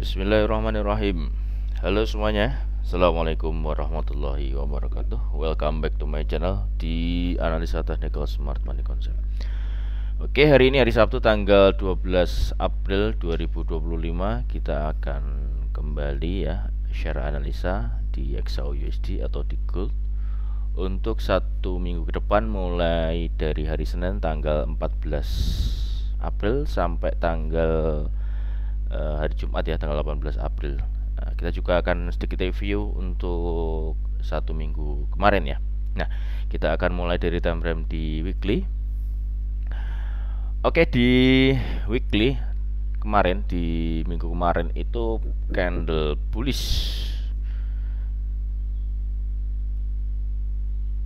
Bismillahirrahmanirrahim. Halo semuanya, Assalamualaikum warahmatullahi wabarakatuh. Welcome back to my channel di Analisa Technical Smart Money Concept. Oke, hari ini hari Sabtu tanggal 12 April 2025. Kita akan kembali ya share analisa di XAUUSD atau di Gold untuk satu minggu ke depan, mulai dari hari Senin tanggal 14 April sampai tanggal hari Jumat ya, tanggal 18 April. Kita juga akan sedikit review untuk satu minggu kemarin ya. Nah, kita akan mulai dari time frame di weekly. Oke, di weekly kemarin, di minggu kemarin itu candle bullish,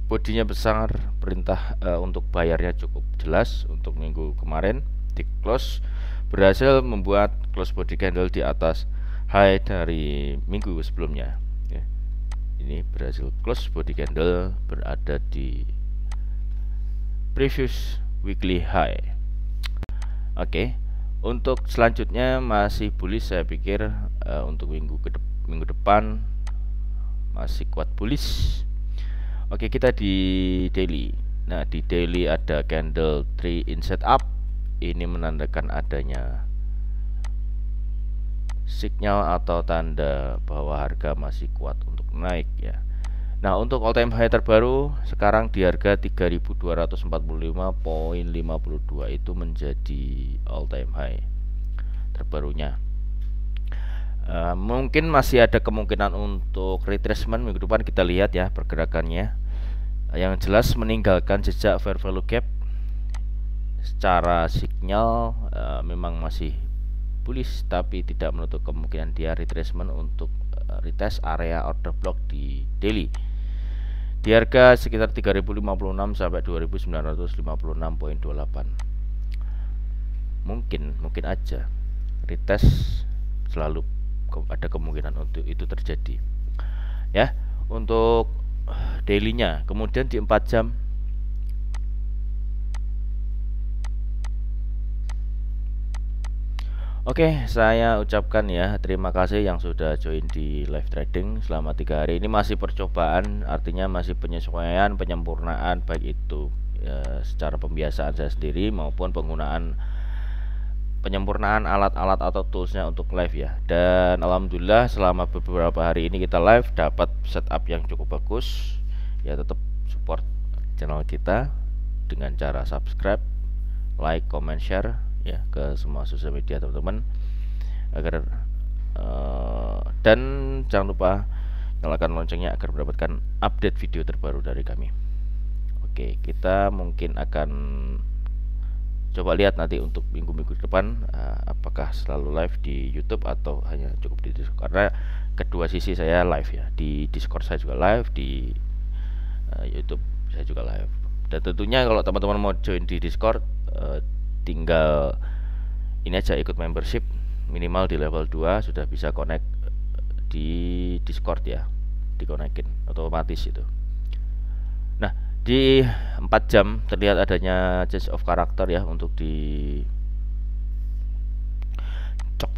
bodinya besar, perintah untuk bayarnya cukup jelas. Untuk minggu kemarin di close berhasil membuat close body candle di atas high dari minggu sebelumnya ya. Ini berhasil close body candle berada di previous weekly high. Oke, untuk selanjutnya masih bullish, saya pikir untuk minggu depan masih kuat bullish. Oke, kita di daily. Nah, di daily ada candle 3 inset up. Ini menandakan adanya sinyal atau tanda bahwa harga masih kuat untuk naik ya. Nah, untuk all time high terbaru sekarang di harga 3245.52 itu menjadi all time high terbarunya. Mungkin masih ada kemungkinan untuk retracement minggu depan, kita lihat ya pergerakannya. Yang jelas meninggalkan jejak fair value gap. Secara signal memang masih bullish, tapi tidak menutup kemungkinan dia retracement untuk retest area order block di daily di harga sekitar 3056 sampai 2956.28. Mungkin aja retest, selalu ada kemungkinan untuk itu terjadi ya untuk dailynya. Kemudian di 4 jam Oke, saya ucapkan ya terima kasih yang sudah join di live trading selama 3 hari. Ini masih percobaan, artinya masih penyesuaian, penyempurnaan, baik itu ya, secara pembiasaan saya sendiri maupun penggunaan penyempurnaan alat-alat atau toolsnya untuk live ya. Dan alhamdulillah selama beberapa hari ini kita live dapat setup yang cukup bagus ya. Tetap support channel kita dengan cara subscribe, like, comment, share ya ke semua sosial media teman-teman, agar dan jangan lupa nyalakan loncengnya agar mendapatkan update video terbaru dari kami. Oke, kita mungkin akan coba lihat nanti untuk minggu-minggu depan apakah selalu live di YouTube atau hanya cukup di Discord, karena kedua sisi saya live ya. Di Discord saya juga live, di YouTube saya juga live. Dan tentunya kalau teman-teman mau join di Discord, tinggal ini aja, ikut membership minimal di level 2 sudah bisa connect di Discord ya, dikonekin otomatis itu. Nah, di 4 jam terlihat adanya change of character ya untuk di cok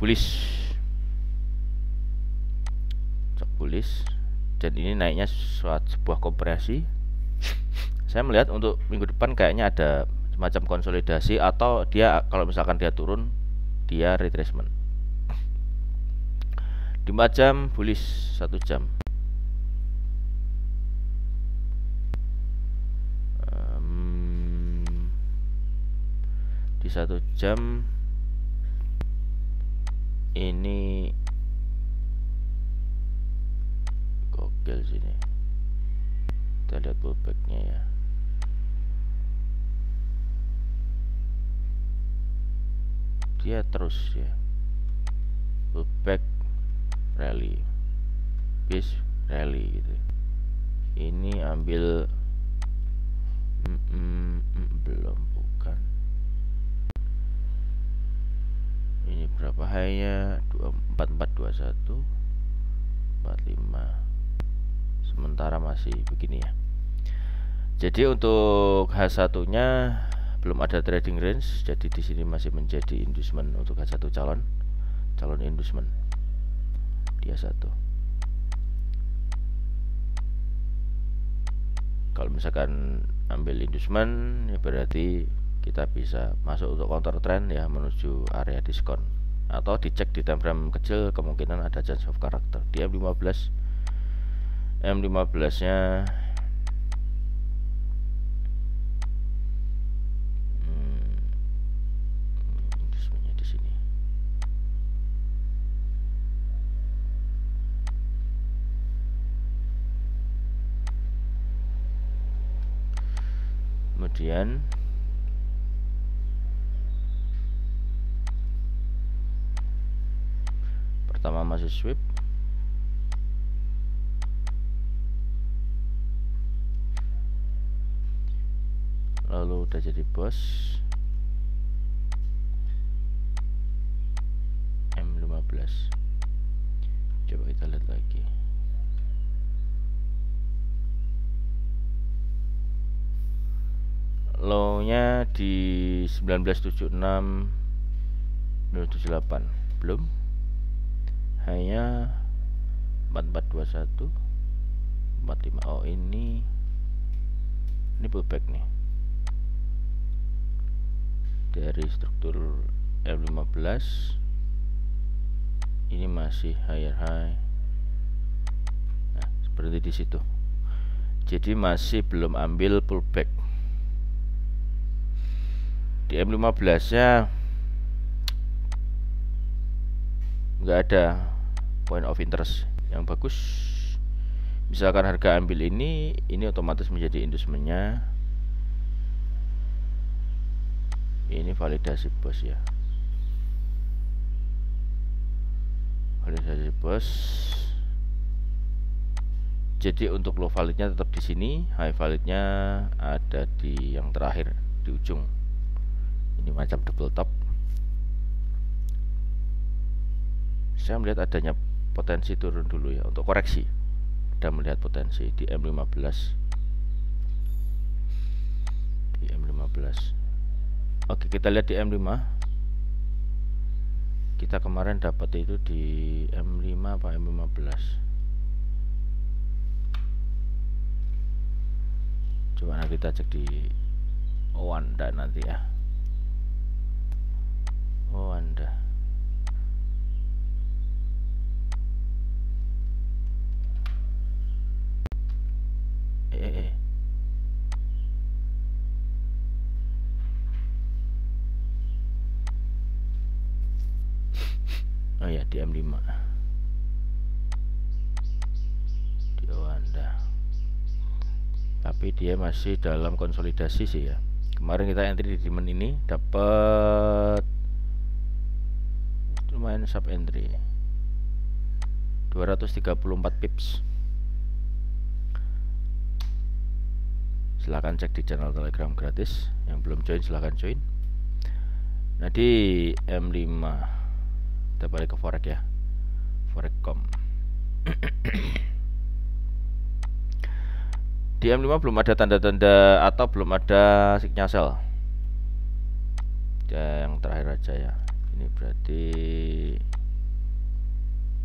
bullish, dan ini naiknya sebuah kompresi. Saya melihat untuk minggu depan kayaknya ada semacam konsolidasi, atau dia kalau misalkan dia turun dia retracement. Di 4 jam bullish, 1 jam di 1 jam ini gokil sini. Kita lihat pullbacknya ya. Dia terus ya pullback, rally, bis, rally gitu. Ini ambil belum, bukan. Ini berapa high-nya? 4421 45. Sementara masih begini ya. Jadi untuk H1 nya belum ada trading range, jadi di sini masih menjadi inducement untuk H1 calon inducement. dia satu. Kalau misalkan ambil inducement ya berarti kita bisa masuk untuk counter trend ya menuju area diskon, atau dicek di time frame kecil kemungkinan ada change of character. Di M15 nya inducementnya di sini. Kemudian pertama masih sweep, lalu udah jadi bos. M15 coba kita lihat lagi. Low-nya di 1976 078 belum. Hanya 4421 45. Oh ini pullback nih dari struktur M15. Ini masih higher high. Nah, seperti di situ. Jadi masih belum ambil pullback. Di M15 nya nggak ada point of interest yang bagus. Misalkan harga ambil ini otomatis menjadi inducementnya. Ini validasi bos ya, validasi bos. Jadi untuk low validnya tetap di sini, high validnya ada di yang terakhir di ujung. Ini macam double top. Saya melihat adanya potensi turun dulu ya untuk koreksi. Ada melihat potensi di M15. Di M15. Oke, kita lihat di M5. Kita kemarin dapat itu di M5 apa M15. Coba nanti kita cek di Owanda nanti ya. Owanda. Oh ya, di M5 di Owanda, tapi dia masih dalam konsolidasi sih ya. Kemarin kita entry di demand ini dapat lumayan sub entry 234 pips. Silahkan cek di channel Telegram gratis. Yang belum join silahkan join. Nah di M5 kita balik ke forex ya, forex.com. Di M5 belum ada tanda-tanda atau belum ada signal sell ya, yang terakhir aja ya. Ini berarti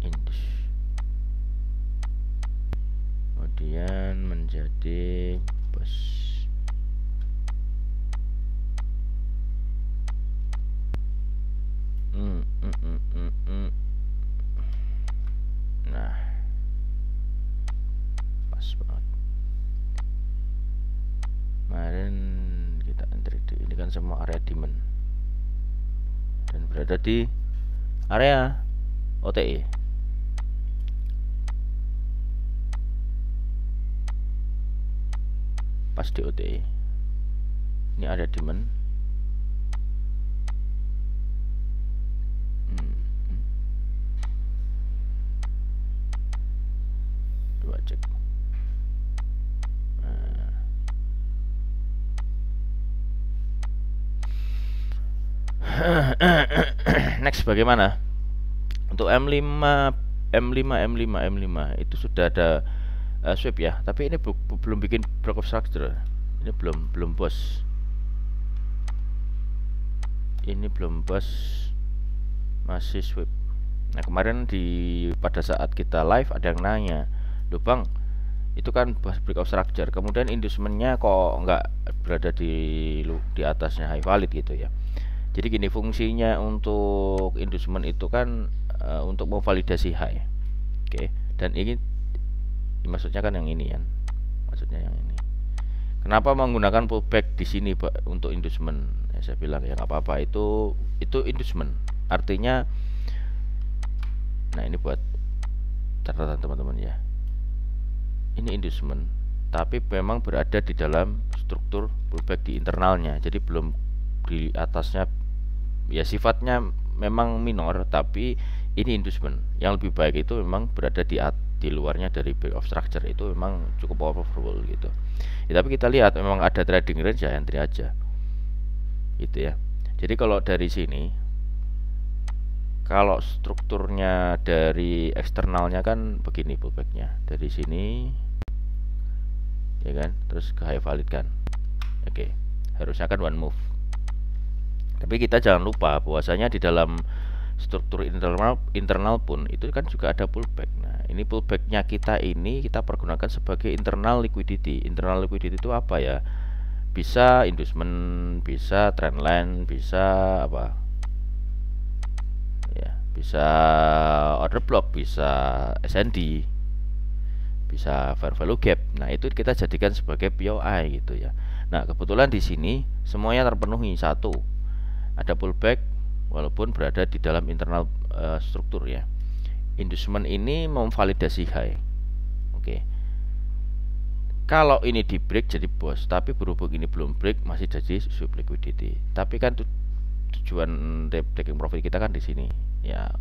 indus, kemudian menjadi bos. Nah, pas banget. Kemarin kita entry di ini kan semua area demand dan berada di area OTE. Pas di OTE. Ini area demand. Coba cek. Next bagaimana untuk M5 itu sudah ada sweep ya, tapi ini belum bikin break of structure. Ini belum bos. Ini belum bos, masih sweep. Nah, kemarin pada saat kita live ada yang nanya, "Loh Bang, itu kan break of structure, kemudian inducementnya kok nggak berada di atasnya high valid gitu ya." Jadi gini, fungsinya untuk inducement itu kan untuk memvalidasi high. Oke. Dan ini maksudnya kan yang ini kan. Maksudnya yang ini. Kenapa menggunakan pullback di sini Pak untuk inducement? Ya, saya bilang ya nggak apa-apa, itu inducement. Artinya, nah ini buat catatan teman-teman ya. Ini inducement, tapi memang berada di dalam struktur pullback di internalnya. Jadi belum di atasnya, ya sifatnya memang minor, tapi ini inducement. Yang lebih baik itu memang berada di luarnya dari break of structure, itu memang cukup powerful gitu ya. Tapi kita lihat memang ada trading range, ya entry aja gitu ya. Jadi kalau dari sini, kalau strukturnya dari eksternalnya kan begini pullbacknya, dari sini ya kan, terus ke high valid kan. Oke, harusnya kan one move. Tapi kita jangan lupa bahwasanya di dalam struktur internal pun itu kan juga ada pullback. Nah, ini pullbacknya kita pergunakan sebagai internal liquidity. Internal liquidity itu apa ya? Bisa inducement, bisa trendline, bisa apa? Ya, bisa order block, bisa SND, bisa fair value gap. Nah, itu kita jadikan sebagai POI gitu ya. Nah, kebetulan di sini semuanya terpenuhi. Satu, ada pullback walaupun berada di dalam internal struktur ya. Inducement ini memvalidasi high. Oke. Kalau ini di break jadi bos, tapi berhubung ini belum break masih jadi sub liquidity. Tapi kan tujuan taking profit kita kan di sini. Ya,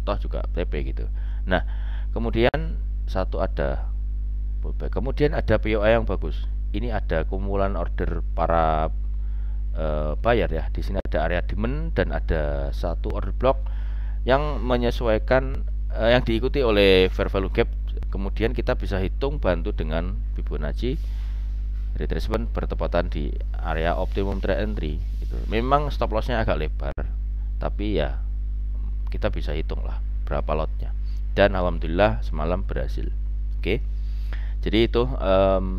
toh juga TP gitu. Nah, kemudian satu ada pullback. Kemudian ada POI yang bagus. Ini ada kumpulan order para buyer ya. Di sini ada area demand dan ada satu order block yang menyesuaikan yang diikuti oleh fair value gap. Kemudian kita bisa hitung bantu dengan Fibonacci retracement bertepatan di area optimum trade entry gitu. Memang stop lossnya agak lebar, tapi ya kita bisa hitung lah berapa lotnya. Dan alhamdulillah semalam berhasil. Oke. Jadi itu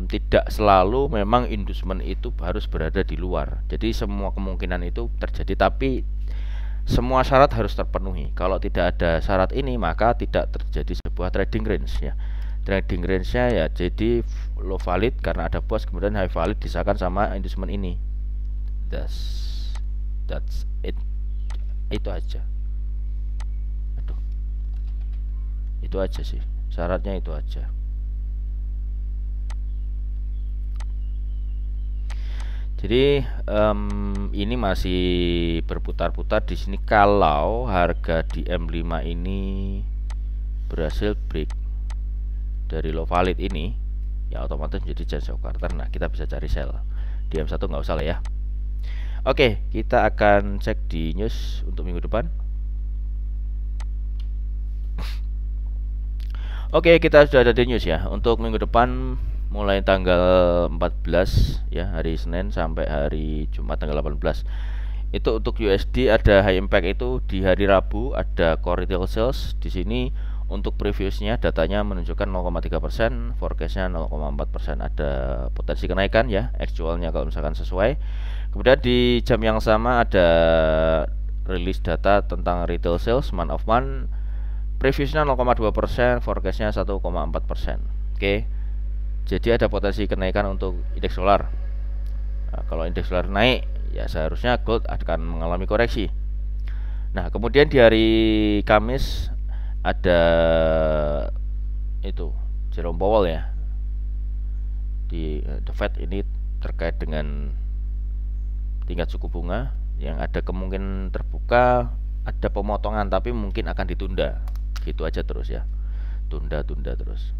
tidak selalu memang inducement itu harus berada di luar. Jadi semua kemungkinan itu terjadi, tapi semua syarat harus terpenuhi. Kalau tidak ada syarat ini, maka tidak terjadi sebuah trading range ya. Trading range-nya ya jadi low valid karena ada bos, kemudian high valid disahkan sama inducement ini. That's it. Itu aja. Aduh. Itu aja sih. Syaratnya itu aja. Jadi ini masih berputar-putar di sini. Kalau harga di M5 ini berhasil break dari low valid ini, ya otomatis menjadi chance of quarter. Nah, kita bisa cari sell. Di M1 nggak usah lah ya. Oke, kita akan cek di news untuk minggu depan. Oke, kita sudah ada di news ya. Untuk minggu depan mulai tanggal 14 ya, hari Senin sampai hari Jumat tanggal 18. Itu untuk USD ada high impact itu di hari Rabu, ada core retail sales. Di sini untuk previousnya datanya menunjukkan 0,3%, forecastnya 0,4%. Ada potensi kenaikan ya, actualnya kalau misalkan sesuai. Kemudian di jam yang sama ada rilis data tentang retail sales month of month. Previousnya 0,2%, forecastnya 1,4%. Oke. Jadi ada potensi kenaikan untuk indeks dolar. Nah, kalau indeks dolar naik, ya seharusnya gold akan mengalami koreksi. Nah, kemudian di hari Kamis ada itu Jerome Powell ya, di The Fed ini terkait dengan tingkat suku bunga yang ada kemungkinan terbuka, ada pemotongan tapi mungkin akan ditunda. Gitu aja terus ya, tunda terus.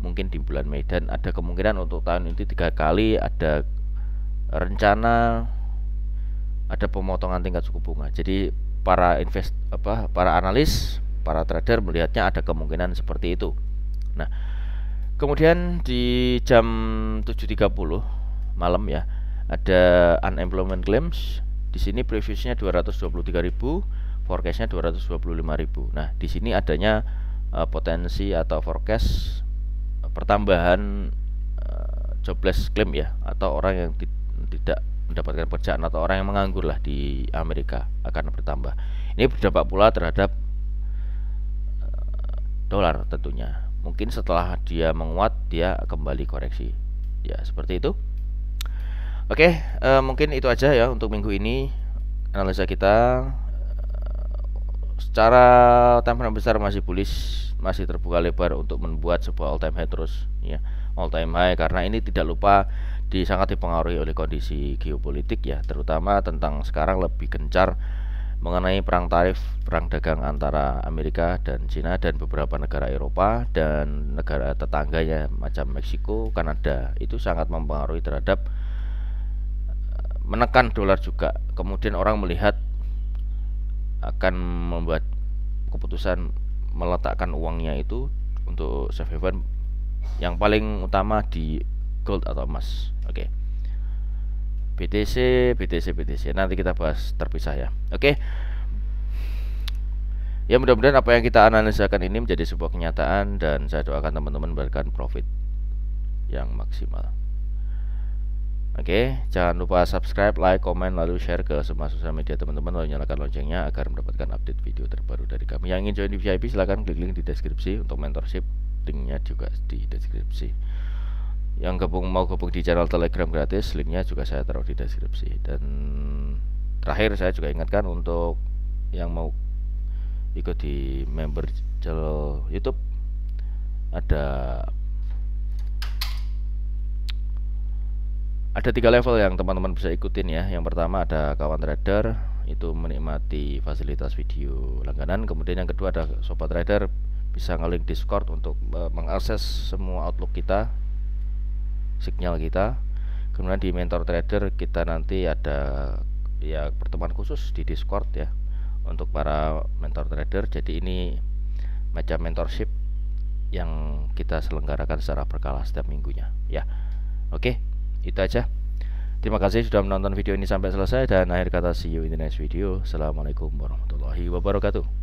Mungkin di bulan Mei, dan ada kemungkinan untuk tahun ini 3 kali ada rencana ada pemotongan tingkat suku bunga. Jadi para analis, para trader melihatnya ada kemungkinan seperti itu. Nah, kemudian di jam 7.30 malam ya, ada unemployment claims. Di sini previousnya 223.000, forecastnya 225.000. Nah, di sini adanya potensi atau forecast pertambahan jobless claim ya, atau orang yang tidak mendapatkan pekerjaan atau orang yang menganggur lah di Amerika akan bertambah. Ini berdampak pula terhadap dolar tentunya. Mungkin setelah dia menguat dia kembali koreksi. Ya, seperti itu. Oke, mungkin itu aja ya untuk minggu ini analisa kita. Secara time frame besar masih bullish, masih terbuka lebar untuk membuat sebuah all time high terus ya, all time high, karena ini tidak lupa sangat dipengaruhi oleh kondisi geopolitik ya, terutama tentang sekarang lebih gencar mengenai perang tarif, perang dagang antara Amerika dan Cina dan beberapa negara Eropa dan negara tetangganya macam Meksiko, Kanada. Itu sangat mempengaruhi terhadap menekan dolar juga. Kemudian orang melihat akan membuat keputusan meletakkan uangnya itu untuk safe haven yang paling utama di gold atau emas. Oke. BTC nanti kita bahas terpisah ya. Oke. Ya, mudah-mudahan apa yang kita analisakan ini menjadi sebuah kenyataan dan saya doakan teman-teman mendapatkan profit yang maksimal. Oke, jangan lupa subscribe, like, komen, lalu share ke semua sosial media teman-teman, lalu nyalakan loncengnya agar mendapatkan update video terbaru dari kami. Yang ingin join di VIP silahkan klik link di deskripsi untuk mentorship, linknya juga di deskripsi. Yang mau gabung di channel Telegram gratis, linknya juga saya taruh di deskripsi. Dan terakhir saya juga ingatkan untuk yang mau ikut di member channel YouTube, ada 3 level yang teman-teman bisa ikutin ya. Yang pertama ada kawan trader, itu menikmati fasilitas video langganan. Kemudian yang kedua ada sobat trader, bisa ngelink Discord untuk mengakses semua outlook kita, signal kita. Kemudian di mentor trader kita nanti ada ya pertemuan khusus di Discord ya untuk para mentor trader. Jadi ini macam mentorship yang kita selenggarakan secara berkala setiap minggunya ya. Oke, itu aja. Terima kasih sudah menonton video ini sampai selesai, dan akhir kata see you in the next video. Assalamualaikum warahmatullahi wabarakatuh.